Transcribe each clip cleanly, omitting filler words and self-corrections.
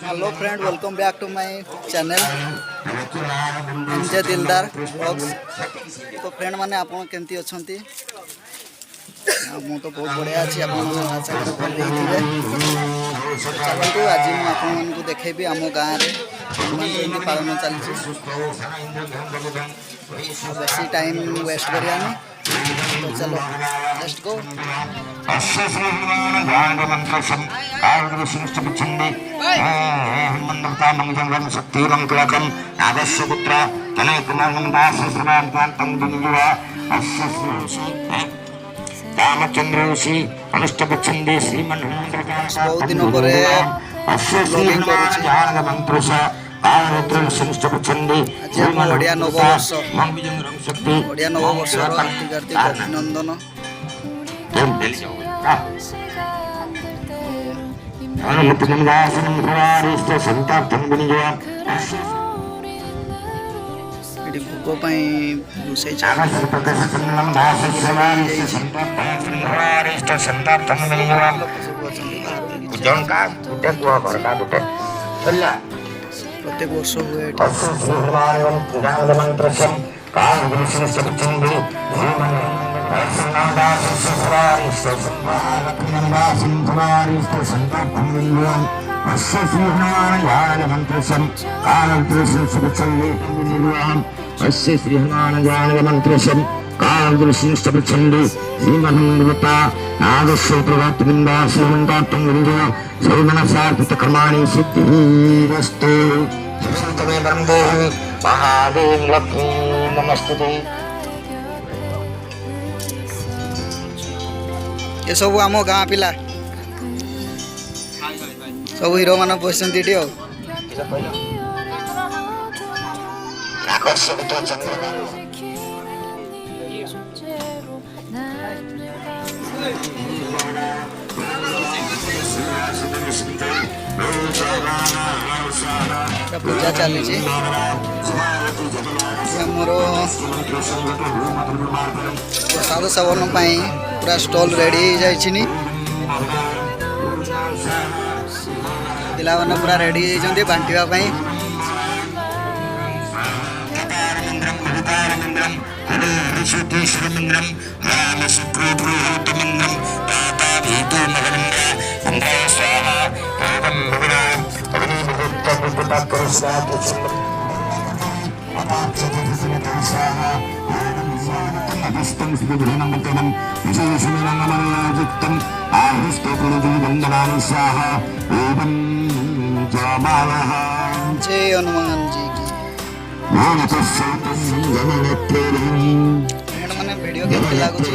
Hello friend, welcome back to my channel NJ Dildar blogs. तो friend माने आपन केमती अछंती? मु तो बहुत बढ़िया अच्छी आप आशा कर भल थे। चलतु आज मुझे आपको देखेबी आम गाँव में पालन चलती बेसी टाइम वेस्ट करिया तो चलो लेट्स गो। रामचंद्र ऋषि अनुष्टपछंदे श्रीमन बहुत दिन पर ब्लॉगिंग करूची। आज हम ओडिया नववर्ष हार्दिक हार्दिक अभिनंदन। ये भोग रोसे प्रत्येक वर्ष हुए श्री हनुमान मंत्रशम कालदृश्यस्तप्रचंडे श्रीमन्मता नागस्वप्रभातबिंदाश्रमंतात्तं विंध्य सर्वमनसार्पितकर्माणि सिद्धिरस्तु। तमे वन्दे महादेव लक्ष्मी नमस्ते। ये सब आम गाँ पिला सब हीरो मान बसती टी पूजा चली मोर प्रसाद सेवन पूरा स्टॉल रेडी जाइए। पिला मैंने पूरा रेडी होती बांटापी जय हनुमान जी की। मैंने वीडियो केमती लगुच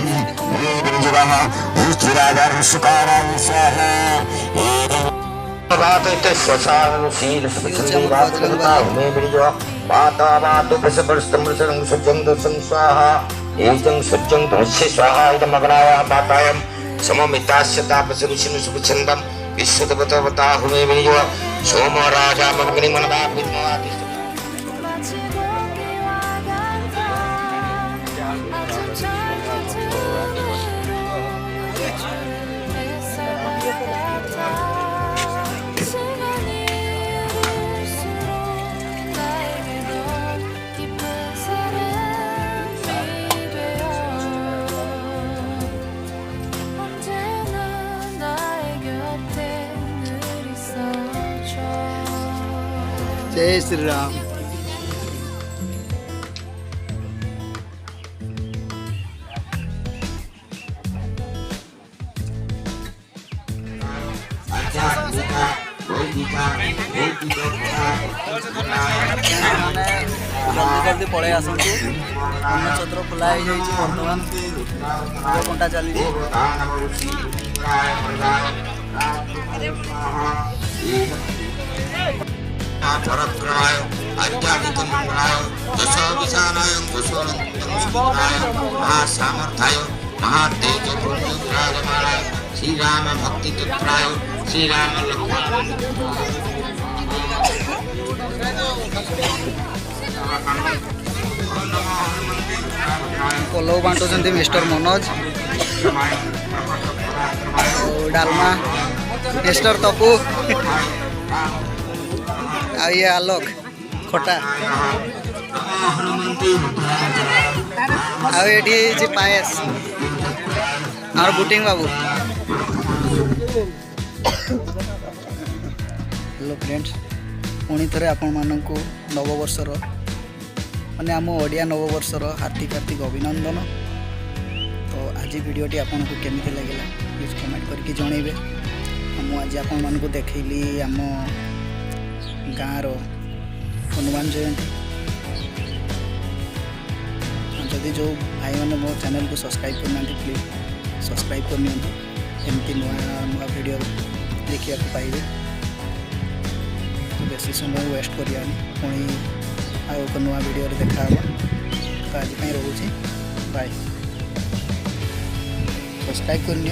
सोम राजा जय श्री राम। जल्दी जल्दी पलि आसतु अन्नछत्र खोला बर्तमान घंटा चली परप्राय आध्यात्मिकमंगलाय दश विशालाय कुशलंतमसुराय महासामर्थ्याय महातेजोविराजमानाय श्री राम भक्ति तत्प्राय श्री राम लक्ष्मण पलव बांटुंट मिस्टर मनोज डालमा मिस्टर तपू आ ये आलोक खोटा आ ये पायस और बुटिंग बाबू। हेलो फ्रेंड्स पुणी थे आपण मानक नववर्षर माने आम ओडिया नववर्षर हार्दिक हार्दिक अभिनंदन। तो आज वीडियोटी आपन को केमिति लागला प्लीज कमेंट करके जनइबे। हम आज आपण मान को देखैली आम गाँव हनुमान जयंती। जदि जो भाई मैंने मो चैनल को सब्सक्राइब करना प्लीज सब्सक्राइब करनी एमती नुआ नुआ वीडियो देखा पाइबे। तो बेसी समय वेस्ट करिया पुणी आउ नुआ वीडियो देखा। तो आज रोचे बाय सब्सक्राइब करनी।